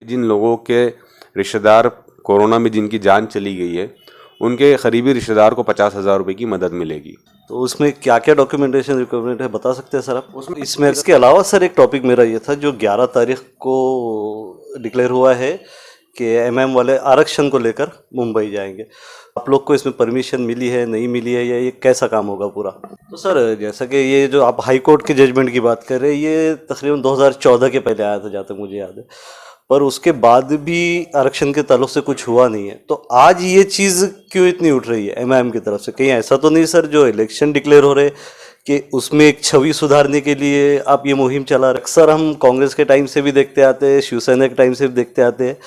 जिन लोगों के रिश्तेदार कोरोना में जिनकी जान चली गई है उनके करीबी रिश्तेदार को 50,000 रुपये की मदद मिलेगी। तो उसमें क्या क्या डॉक्यूमेंटेशन रिक्वायरमेंट है बता सकते हैं सर आप उसमें? इसके अलावा सर एक टॉपिक मेरा ये था जो 11 तारीख को डिक्लेयर हुआ है कि एमएम वाले आरक्षण को लेकर मुंबई जाएंगे। आप लोग को इसमें परमिशन मिली है नहीं मिली है या ये कैसा काम होगा पूरा? तो सर जैसा कि ये जो आप हाई कोर्ट के जजमेंट की बात कर रहे हैं ये तकरीबन 2014 के पहले आया था जहाँ तक मुझे याद है, पर उसके बाद भी आरक्षण के ताल्लुक से कुछ हुआ नहीं है। तो आज ये चीज़ क्यों इतनी उठ रही है एमआईएम की तरफ से? कहीं ऐसा तो नहीं सर जो इलेक्शन डिक्लेयर हो रहे कि उसमें एक छवि सुधारने के लिए आप ये मुहिम चला रहे? अक्सर हम कांग्रेस के टाइम से भी देखते आते हैं, शिवसेना के टाइम से भी देखते आते हैं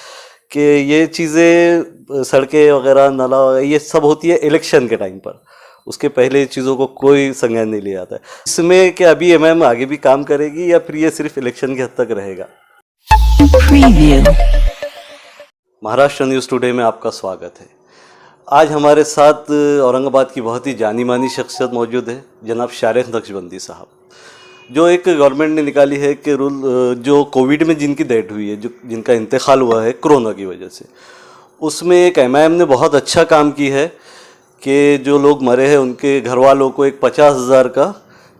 कि ये चीज़ें सड़कें वगैरह नाला ये सब होती है इलेक्शन के टाइम पर, उसके पहले चीज़ों को कोई संज्ञान नहीं लिया जाता है। इसमें क्या अभी एमआईएम आगे भी काम करेगी या फिर ये सिर्फ इलेक्शन के हद तक रहेगा? महाराष्ट्र न्यूज़ टुडे में आपका स्वागत है। आज हमारे साथ औरंगाबाद की बहुत ही जानी मानी शख्सियत मौजूद है, जनाब शारिक नक्शबंदी साहब, जो एक गवर्नमेंट ने निकाली है कि रूल जो कोविड में जिनकी डेथ हुई है, जो जिनका इंतकाल हुआ है कोरोना की वजह से, उसमें एक एमआईएम ने बहुत अच्छा काम की है कि जो लोग मरे हैं उनके घर वालों को एक 50,000 का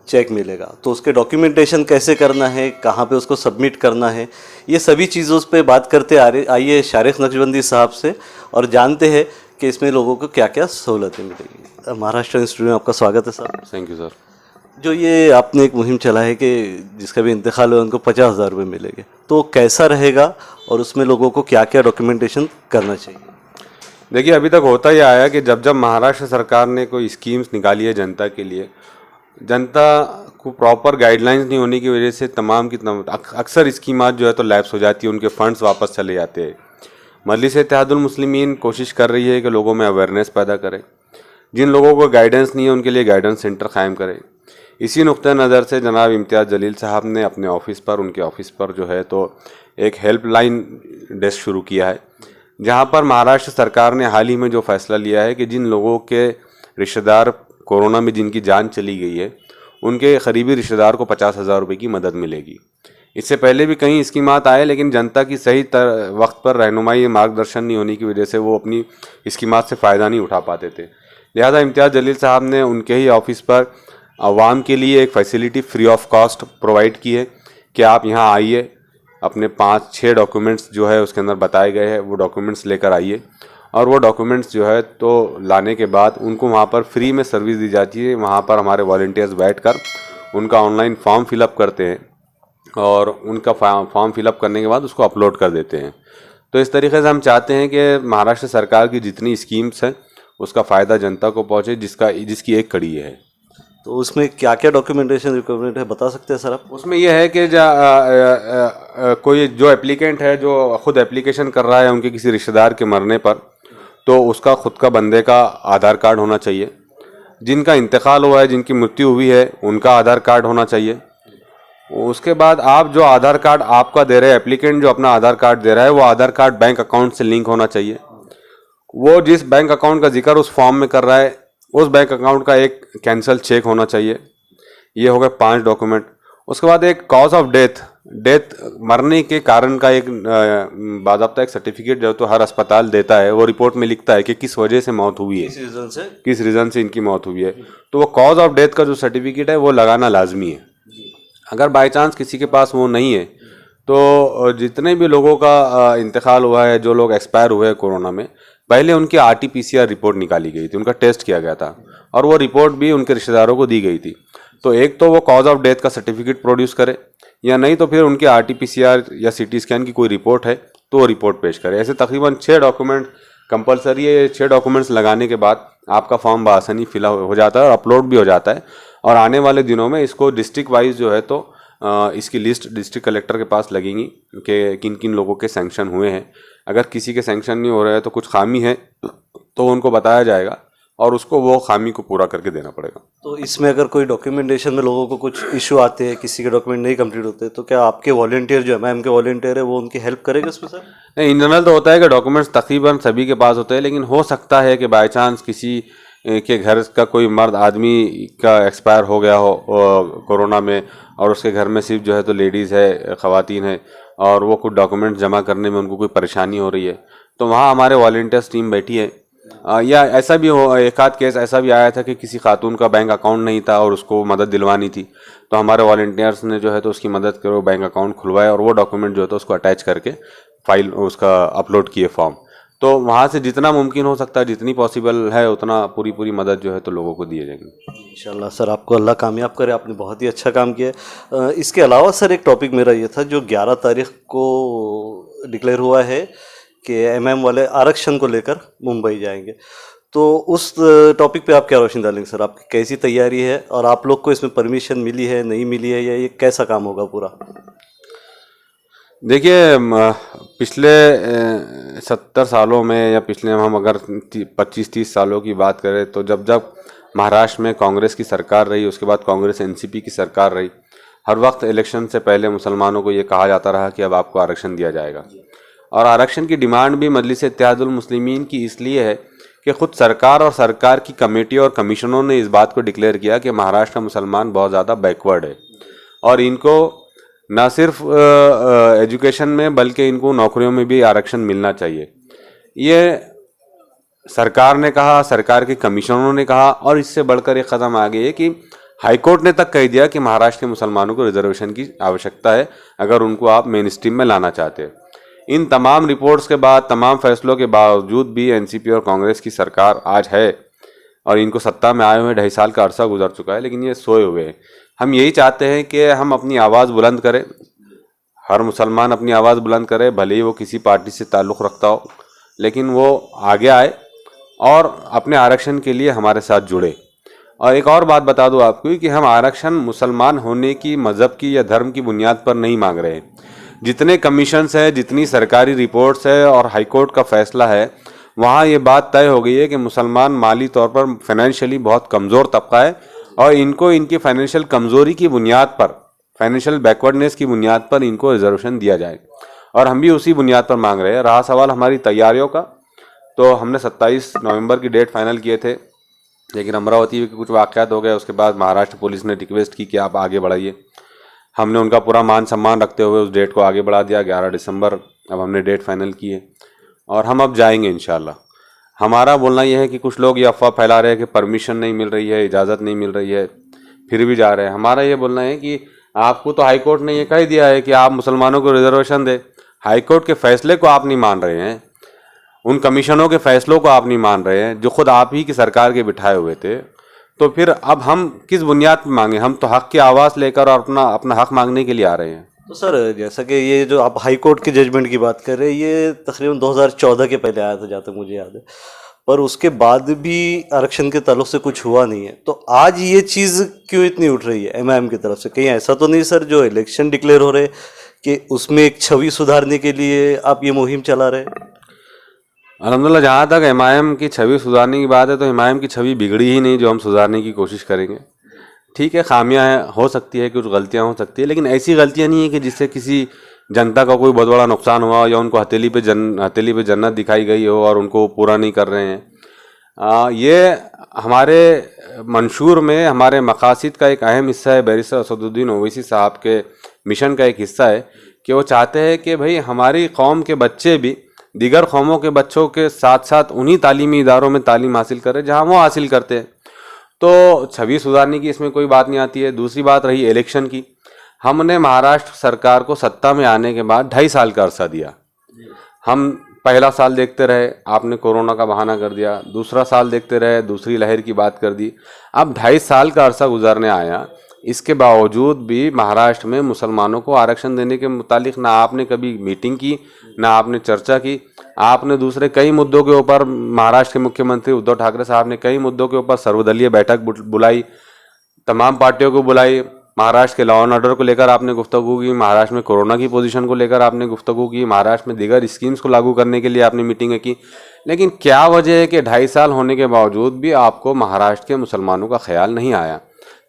चेक मिलेगा। तो उसके डॉक्यूमेंटेशन कैसे करना है, कहाँ पे उसको सबमिट करना है, ये सभी चीज़ों पे बात करते आइए शारिक नक्शबंदी साहब से और जानते हैं कि इसमें लोगों को क्या क्या सहूलतें मिलेगी। महाराष्ट्र इंस्टीट्यूट में आपका स्वागत है सर। Thank you sir. जो ये आपने एक मुहिम चला है कि जिसका भी इंतकाल हो उनको 50,000 रुपये मिलेंगे, तो कैसा रहेगा और उसमें लोगों को क्या क्या डॉक्यूमेंटेशन करना चाहिए? देखिए, अभी तक होता ही आया कि जब जब महाराष्ट्र सरकार ने कोई स्कीम्स निकाली है जनता के लिए, जनता को प्रॉपर गाइडलाइंस नहीं होने की वजह से तमाम की अक्सर स्कीमात जो है तो लैप्स हो जाती है, उनके फंड्स वापस चले जाते हैं। मजलिस-ए-इत्तेहादुल मुस्लिमीन कोशिश कर रही है कि लोगों में अवेयरनेस पैदा करे, जिन लोगों को गाइडेंस नहीं है उनके लिए गाइडेंस सेंटर कायम करे। इसी नुक्ते नज़र से जनाब इम्तियाज़ जलील साहब ने अपने ऑफिस पर, उनके ऑफिस पर जो है तो एक हेल्पलाइन डेस्क शुरू किया है, जहां पर महाराष्ट्र सरकार ने हाल ही में जो फैसला लिया है कि जिन लोगों के रिश्तेदार कोरोना में जिनकी जान चली गई है उनके करीबी रिश्तेदार को 50,000 रुपये की मदद मिलेगी। इससे पहले भी कई स्कीमात आए, लेकिन जनता की सही वक्त पर रहनुमाई मार्गदर्शन नहीं होने की वजह से वो अपनी स्कीमात से फ़ायदा नहीं उठा पाते थे। लिहाजा इम्तियाज़ जलील साहब ने उनके ही ऑफिस पर आवाम के लिए एक facility free of cost provide की है कि आप यहाँ आइए, अपने 5-6 डॉक्यूमेंट्स जो है उसके अंदर बताए गए हैं वो डॉक्यूमेंट्स लेकर आइए, और वो डॉक्यूमेंट्स जो है तो लाने के बाद उनको वहाँ पर फ्री में सर्विस दी जाती है। वहाँ पर हमारे वॉलंटियर्स बैठकर उनका ऑनलाइन फॉर्म फिलअप करते हैं और उनका फॉर्म फिलअप करने के बाद उसको अपलोड कर देते हैं। तो इस तरीके से हम चाहते हैं कि महाराष्ट्र सरकार की जितनी स्कीम्स हैं उसका फ़ायदा जनता को पहुँचे, जिसकी एक कड़ी है। तो उसमें क्या क्या डॉक्यूमेंटेशन रिक्वायरमेंट है बता सकते हैं सर आप? उसमें यह है कि कोई जो एप्लीकेंट है जो खुद एप्लीकेशन कर रहा है उनके किसी रिश्तेदार के मरने पर, तो उसका खुद का बंदे का आधार कार्ड होना चाहिए। जिनका इंतकाल हुआ है, जिनकी मृत्यु हुई है, उनका आधार कार्ड होना चाहिए। उसके बाद आप जो आधार कार्ड आपका दे रहे हैं, एप्लीकेंट जो अपना आधार कार्ड दे रहा है, वो आधार कार्ड बैंक अकाउंट से लिंक होना चाहिए। वो जिस बैंक अकाउंट का जिक्र उस फॉर्म में कर रहा है उस बैंक अकाउंट का एक कैंसल चेक होना चाहिए। ये हो गए 5 डॉक्यूमेंट। उसके बाद एक कॉज ऑफ डेथ मरने के कारण का एक बाज़ाब्ता एक सर्टिफिकेट जो तो हर अस्पताल देता है, वो रिपोर्ट में लिखता है कि किस वजह से मौत हुई है, किस रीज़न से इनकी मौत हुई है। तो वो कॉज ऑफ डेथ का जो सर्टिफिकेट है वो लगाना लाजमी है। अगर बाई चांस किसी के पास वो नहीं है तो जितने भी लोगों का इंतकाल हुआ है, जो लोग एक्सपायर हुए हैं कोरोना में, पहले उनकी RT-PCR रिपोर्ट निकाली गई थी, उनका टेस्ट किया गया था और वो रिपोर्ट भी उनके रिश्तेदारों को दी गई थी। तो एक तो वो कॉज ऑफ डेथ का सर्टिफिकेट प्रोड्यूस करे, या नहीं तो फिर उनकी RT-PCR या CT स्कैन की कोई रिपोर्ट है तो वो रिपोर्ट पेश करे। ऐसे तकरीबन 6 डॉक्यूमेंट कंपलसरी है। 6 डॉक्यूमेंट्स लगाने के बाद आपका फॉर्म बआसानी फिल हो जाता है और अपलोड भी हो जाता है, और आने वाले दिनों में इसको डिस्ट्रिक्ट वाइज जो है तो इसकी लिस्ट डिस्ट्रिक्ट कलेक्टर के पास लगेंगी कि किन किन लोगों के सैंक्शन हुए हैं। अगर किसी के सैंक्शन नहीं हो रहे हैं तो कुछ खामी है तो उनको बताया जाएगा और उसको वो खामी को पूरा करके देना पड़ेगा। तो इसमें अगर कोई डॉक्यूमेंटेशन में लोगों को कुछ इशू आते हैं, किसी के डॉक्यूमेंट नहीं कंप्लीट होते, तो क्या आपके वॉलंटियर जो एमआईएम के वॉलंटियर है वो उनकी हेल्प करेगा इसमें सर? नहीं, इन जनरल तो होता है कि डॉक्यूमेंट्स तकरीबन सभी के पास होते हैं, लेकिन हो सकता है कि बाई चांस किसी के घर का कोई मर्द आदमी का एक्सपायर हो गया हो कोरोना में, और उसके घर में सिर्फ जो है तो लेडीज़ है, ख़वातीन है, और वो कुछ डॉक्यूमेंट जमा करने में उनको कोई परेशानी हो रही है, तो वहाँ हमारे वॉलंटियर्स टीम बैठी है। या ऐसा भी हो, एक आध केस ऐसा भी आया था कि किसी खातून का बैंक अकाउंट नहीं था और उसको मदद दिलवानी थी, तो हमारे वॉलंटियर्स ने जो है तो उसकी मदद करो, बैंक अकाउंट खुलवाया और वो डॉक्यूमेंट जो है तो उसको अटैच करके फाइल उसका अपलोड किए फॉर्म। तो वहाँ से जितना मुमकिन हो सकता है, जितनी पॉसिबल है उतना पूरी मदद जो है तो लोगों को दिए जाएंगे। इंशाल्लाह सर, आपको अल्लाह कामयाब करे, आपने बहुत ही अच्छा काम किया है। इसके अलावा सर एक टॉपिक मेरा ये था, जो 11 तारीख को डिक्लेयर हुआ है कि एमएम वाले आरक्षण को लेकर मुंबई जाएंगे, तो उस टॉपिक पे आप क्या रोशनी डालेंगे सर? आपकी कैसी तैयारी है और आप लोग को इसमें परमिशन मिली है, नहीं मिली है, या ये कैसा काम होगा पूरा? देखिए, पिछले 70 सालों में या पिछले हम अगर 25-30 सालों की बात करें, तो जब जब महाराष्ट्र में कांग्रेस की सरकार रही, उसके बाद कांग्रेस एनसीपी की सरकार रही, हर वक्त इलेक्शन से पहले मुसलमानों को ये कहा जाता रहा कि अब आपको आरक्षण दिया जाएगा। और आरक्षण की डिमांड भी मजलिस इत्तेहादुल मुस्लिमीन की इसलिए है कि खुद सरकार और सरकार की कमेटी और कमीशनों ने इस बात को डिक्लेयर किया कि महाराष्ट्र का मुसलमान बहुत ज़्यादा बैकवर्ड है और इनको ना सिर्फ एजुकेशन में बल्कि इनको नौकरियों में भी आरक्षण मिलना चाहिए। ये सरकार ने कहा, सरकार के कमीशनों ने कहा, और इससे बढ़कर एक कदम आगे है कि हाईकोर्ट ने तक कह दिया कि महाराष्ट्र के मुसलमानों को रिजर्वेशन की आवश्यकता है अगर उनको आप मेन स्ट्रीम में लाना चाहते हैं। इन तमाम रिपोर्ट्स के बाद, तमाम फैसलों के बावजूद भी एनसीपी और कांग्रेस की सरकार आज है और इनको सत्ता में आए हुए 2.5 साल का अरसा गुजर चुका है, लेकिन ये सोए हुए हैं। हम यही चाहते हैं कि हम अपनी आवाज़ बुलंद करें, हर मुसलमान अपनी आवाज़ बुलंद करे, भले ही वो किसी पार्टी से ताल्लुक़ रखता हो, लेकिन वो आगे आए और अपने आरक्षण के लिए हमारे साथ जुड़े। और एक और बात बता दूं आपको कि हम आरक्षण मुसलमान होने की, मज़हब की या धर्म की बुनियाद पर नहीं मांग रहे हैं। जितने कमीशंस है, जितनी सरकारी रिपोर्ट्स है और हाईकोर्ट का फैसला है, वहाँ ये बात तय हो गई है कि मुसलमान माली तौर पर फाइनेंशियली बहुत कमज़ोर तबका है और इनको इनकी फाइनेंशियल कमज़ोरी की बुनियाद पर, फाइनेंशियल बैकवर्डनेस की बुनियाद पर इनको रिजर्वेशन दिया जाए, और हम भी उसी बुनियाद पर मांग रहे हैं। रहा सवाल हमारी तैयारियों का, तो हमने 27 नवंबर की डेट फाइनल किए थे, लेकिन अमरावती के कुछ वाक़यात हो गए। उसके बाद महाराष्ट्र पुलिस ने रिक्वेस्ट की कि आप आगे बढ़ाइए। हमने उनका पूरा मान सम्मान रखते हुए उस डेट को आगे बढ़ा दिया, 11 दिसंबर अब हमने डेट फाइनल की है और हम अब जाएंगे इंशाल्लाह। हमारा बोलना यह है कि कुछ लोग ये अफवाह फैला रहे हैं कि परमिशन नहीं मिल रही है, इजाज़त नहीं मिल रही है, फिर भी जा रहे हैं। हमारा ये बोलना है कि आपको तो हाईकोर्ट ने ये कह दिया है कि आप मुसलमानों को रिजर्वेशन दें। हाईकोर्ट के फैसले को आप नहीं मान रहे हैं, उन कमीशनों के फैसलों को आप नहीं मान रहे हैं जो खुद आप ही की सरकार के बिठाए हुए थे, तो फिर अब हम किस बुनियाद पर मांगे? हम तो हक की आवाज़ लेकर और अपना हक मांगने के लिए आ रहे हैं। तो सर, जैसा कि ये जो आप हाई कोर्ट के जजमेंट की बात कर रहे हैं, ये तकरीबन 2014 के पहले आया था जहाँ तक मुझे याद है, पर उसके बाद भी आरक्षण के ताल्लुक से कुछ हुआ नहीं है। तो आज ये चीज़ क्यों इतनी उठ रही है एमआईएम की तरफ से? कहीं ऐसा तो नहीं सर, जो इलेक्शन डिक्लेयर हो रहे कि उसमें एक छवि सुधारने के लिए आप ये मुहिम चला रहे? अल्हम्दुलिल्लाह, जहाँ तक एमआईएम की छवि सुधारने की बात है, तो एमआईएम की छवि बिगड़ी ही नहीं जो हम सुधारने की कोशिश करेंगे। ठीक है, खामियां हो सकती है, कुछ गलतियां हो सकती है, लेकिन ऐसी गलतियां नहीं है कि जिससे किसी जनता का कोई बहुत बड़ा नुकसान हुआ या उनको हथेली पे जन्नत दिखाई गई हो और उनको पूरा नहीं कर रहे हैं। ये हमारे मंशूर में हमारे मकासद का एक अहम हिस्सा है। बैरिस्टर असदुद्दीन ओवैसी साहब के मिशन का एक हिस्सा है कि वो चाहते हैं कि भाई हमारी कौम के बच्चे भी दीगर कौमों के बच्चों के साथ साथ उन्हीं तालीमी इदारों में तालीम हासिल करें जहाँ वो हासिल करते हैं। तो छवि सुधारने की इसमें कोई बात नहीं आती है। दूसरी बात रही इलेक्शन की, हमने महाराष्ट्र सरकार को सत्ता में आने के बाद 2.5 साल का अरसा दिया। हम पहला साल देखते रहे, आपने कोरोना का बहाना कर दिया, दूसरा साल देखते रहे, दूसरी लहर की बात कर दी, अब 2.5 साल का अरसा गुजरने आया। इसके बावजूद भी महाराष्ट्र में मुसलमानों को आरक्षण देने के मुतालिक ना आपने कभी मीटिंग की, ना आपने चर्चा की। आपने दूसरे कई मुद्दों के ऊपर, महाराष्ट्र के मुख्यमंत्री उद्धव ठाकरे साहब ने कई मुद्दों के ऊपर सर्वदलीय बैठक बुलाई, तमाम पार्टियों को बुलाई। महाराष्ट्र के लॉ एंड ऑर्डर को लेकर आपने गुफ्तगू की, महाराष्ट्र में कोरोना की पोजीशन को लेकर आपने गुफ्तगू की, महाराष्ट्र में दीगर स्कीम्स को लागू करने के लिए आपने मीटिंगें की। लेकिन क्या वजह है कि 2.5 साल होने के बावजूद भी आपको महाराष्ट्र के मुसलमानों का ख्याल नहीं आया?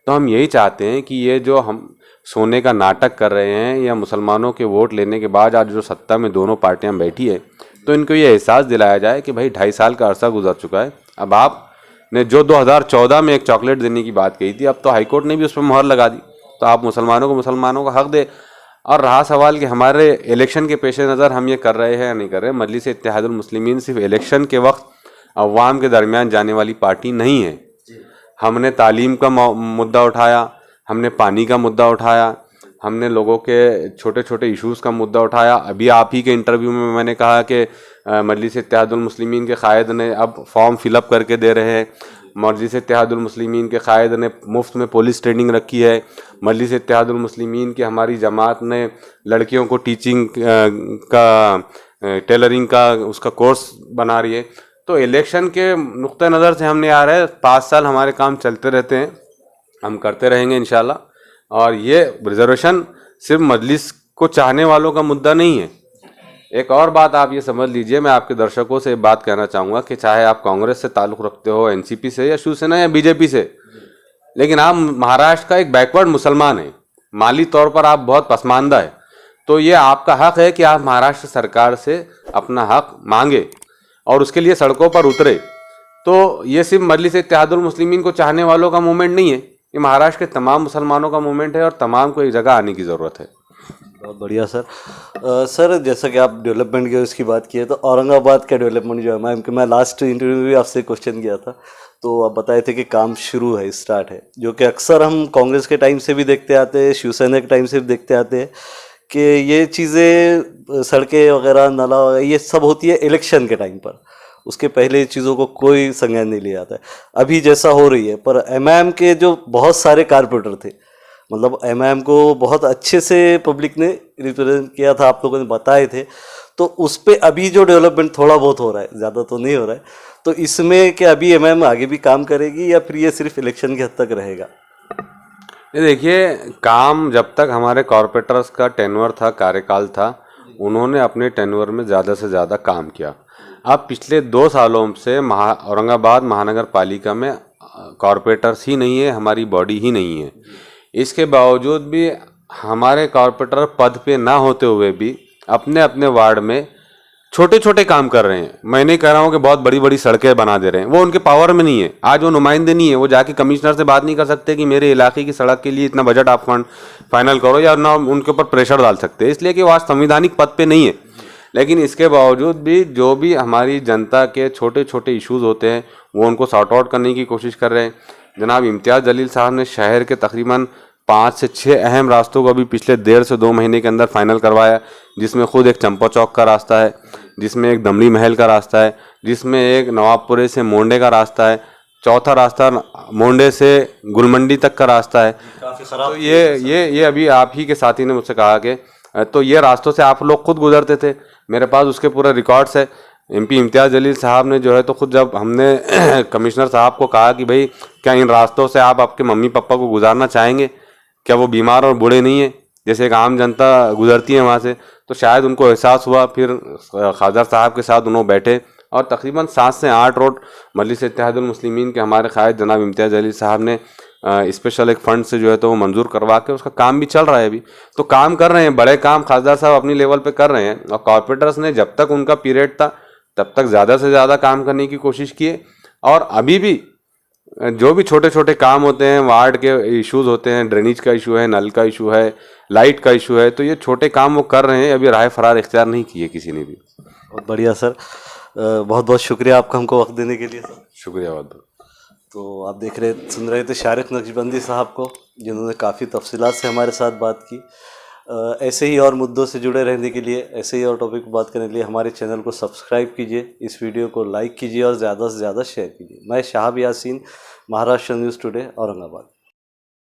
तो हम यही चाहते हैं कि ये जो हम सोने का नाटक कर रहे हैं, या मुसलमानों के वोट लेने के बाद आज जो सत्ता में दोनों पार्टियां बैठी है, तो इनको ये एहसास दिलाया जाए कि भाई 2.5 साल का अरसा गुजर चुका है। अब आपने जो 2014 में एक चॉकलेट देने की बात कही थी, अब तो हाईकोर्ट ने भी उस पर मुहर लगा दी। तो आप मुसलमानों का हक दे। और रहा सवाल कि हमारे इलेक्शन के पेश नज़र हम ये कर रहे हैं या नहीं कर रहे, मजलिस इत्तेहादुल मुस्लिमीन सिर्फ इलेक्शन के वक्त अवाम के दरमियान जाने वाली पार्टी नहीं है। हमने तालीम का मुद्दा उठाया, हमने पानी का मुद्दा उठाया, हमने लोगों के छोटे छोटे इश्यूज़ का मुद्दा उठाया। अभी आप ही के इंटरव्यू में मैंने कहा कि मजलिस इत्तेहादुल मुस्लिमीन के कायद ने अब फॉर्म फिलअप करके दे रहे हैं। मजलिस इत्तेहादुल मुस्लिमीन के कायद ने मुफ्त में पुलिस ट्रेनिंग रखी है। मजलिस इत्तेहादुल मुस्लिमीन की हमारी जमात ने लड़कियों को टीचिंग का टेलरिंग का उसका कोर्स बना रही है। तो इलेक्शन के नुक्ते नज़र से हमने आ रहे हैं 5 साल हमारे काम चलते रहते हैं, हम करते रहेंगे इंशाल्लाह। और ये रिजर्वेशन सिर्फ मजलिस को चाहने वालों का मुद्दा नहीं है। एक और बात आप ये समझ लीजिए, मैं आपके दर्शकों से बात कहना चाहूँगा कि चाहे आप कांग्रेस से ताल्लुक़ रखते हो, एनसीपी से या शिवसेना या बीजेपी से, लेकिन आप महाराष्ट्र का एक बैकवर्ड मुसलमान है, माली तौर पर आप बहुत पसमानदा है। तो ये आपका हक है कि आप महाराष्ट्र सरकार से अपना हक मांगे और उसके लिए सड़कों पर उतरे। तो ये सिर्फ मजलिस इत्तेहादुल मुस्लिमीन को चाहने वालों का मूवमेंट नहीं है, ये महाराष्ट्र के तमाम मुसलमानों का मूवमेंट है और तमाम को एक जगह आने की ज़रूरत है। बहुत बढ़िया सर। सर जैसा कि आप डेवलपमेंट की उसकी बात की है, तो औरंगाबाद का डेवलपमेंट जो है, मैं लास्ट इंटरव्यू में भी आपसे क्वेश्चन किया था, तो आप बताए थे कि काम शुरू है, स्टार्ट है, जो कि अक्सर हम कांग्रेस के टाइम से भी देखते आते हैं, शिवसेना के टाइम से भी देखते आते हैं कि ये चीज़ें सड़कें वगैरह नाला वगैरह ये सब होती है इलेक्शन के टाइम पर, उसके पहले चीज़ों को कोई संज्ञान नहीं लिया जाता है। अभी जैसा हो रही है, पर एमआईएम के जो बहुत सारे कारपोरेटर थे, मतलब एमआईएम को बहुत अच्छे से पब्लिक ने रिप्रेजेंट किया था, आप लोगों ने बताए थे, तो उस पर अभी जो डेवलपमेंट थोड़ा बहुत हो रहा है, ज़्यादा तो नहीं हो रहा है, तो इसमें क्या अभी एमआईएम आगे भी काम करेगी या फिर ये सिर्फ इलेक्शन के हद तक रहेगा? ये देखिए, काम जब तक हमारे कॉरपोरेटर्स का टेन्योर था, कार्यकाल था, उन्होंने अपने टेन्योर में ज़्यादा से ज़्यादा काम किया। अब पिछले 2 सालों से औरंगाबाद महानगर पालिका में कॉरपोरेटर्स ही नहीं है, हमारी बॉडी ही नहीं है। इसके बावजूद भी हमारे कॉरपोरेटर पद पे ना होते हुए भी अपने अपने वार्ड में छोटे छोटे काम कर रहे हैं। मैं नहीं कह रहा हूँ कि बहुत बड़ी बड़ी सड़कें बना दे रहे हैं, वो उनके पावर में नहीं है। आज वो नुमाइंदे नहीं है, वो जाके कमिश्नर से बात नहीं कर सकते कि मेरे इलाके की सड़क के लिए इतना बजट आप फंड फाइनल करो, या ना उनके ऊपर प्रेशर डाल सकते, इसलिए कि वो आज संवैधानिक पद पे नहीं है। लेकिन इसके बावजूद भी जो भी हमारी जनता के छोटे छोटे इश्यूज़ होते हैं वो उनको सॉर्ट आउट करने की कोशिश कर रहे हैं। जनाब इम्तियाज़ जलील साहब ने शहर के तकरीबन 5 से 6 अहम रास्तों को अभी पिछले 1.5 से 2 महीने के अंदर फाइनल करवाया, जिसमें खुद एक चंपा चौक का रास्ता है, जिसमें एक दमड़ी महल का रास्ता है, जिसमें एक नवाबपुरे से मोंडे का रास्ता है, चौथा रास्ता मोंडे से गुलमंडी तक का रास्ता है। तो ये अभी आप ही के साथी ने मुझसे कहा कि तो ये रास्तों से आप लोग खुद गुजरते थे, मेरे पास उसके पूरे रिकॉर्ड्स है। एमपी इम्तियाज़ जलील साहब ने जो है तो खुद जब हमने कमिश्नर साहब को कहा कि भाई क्या इन रास्तों से आप आपके मम्मी पापा को गुजारना चाहेंगे, क्या वो बीमार और बूढ़े नहीं है जैसे एक आम जनता गुजरती है वहाँ से, तो शायद उनको एहसास हुआ। फिर खादर साहब के साथ उन्होंने बैठे और तकरीबन 7 से 8 रोड मजलिस इत्तेहादुल मुस्लिमीन के हमारे कायद जनाब इम्तियाज़ जलील साहब ने स्पेशल एक फंड से जो है तो वो मंजूर करवा के उसका काम भी चल रहा है। अभी तो काम कर रहे हैं, बड़े काम खासदार साहब अपनी लेवल पे कर रहे हैं, और कॉरपोरेटर्स ने जब तक उनका पीरियड था तब तक ज़्यादा से ज़्यादा काम करने की कोशिश किए। और अभी भी जो भी छोटे छोटे काम होते हैं, वार्ड के इश्यूज़ होते हैं, ड्रेनेज का इशू है, नल का इशू है, लाइट का इशू है, तो ये छोटे काम वो कर रहे हैं, अभी राह फरार इख्तियार नहीं किए किसी ने भी। बहुत बढ़िया सर, बहुत बहुत शुक्रिया आपका हमको वक्त देने के लिए सर। शुक्रिया बहुत बहुत। तो आप सुन रहे थे शारिक नक्शबंदी साहब को, जिन्होंने काफ़ी तफसीलात से हमारे साथ बात की। ऐसे ही और मुद्दों से जुड़े रहने के लिए, ऐसे ही और टॉपिक पर बात करने के लिए हमारे चैनल को सब्सक्राइब कीजिए, इस वीडियो को लाइक कीजिए और ज़्यादा से ज़्यादा शेयर कीजिए। मैं शाहब यासीन, महाराष्ट्र न्यूज़ टुडे, औरंगाबाद।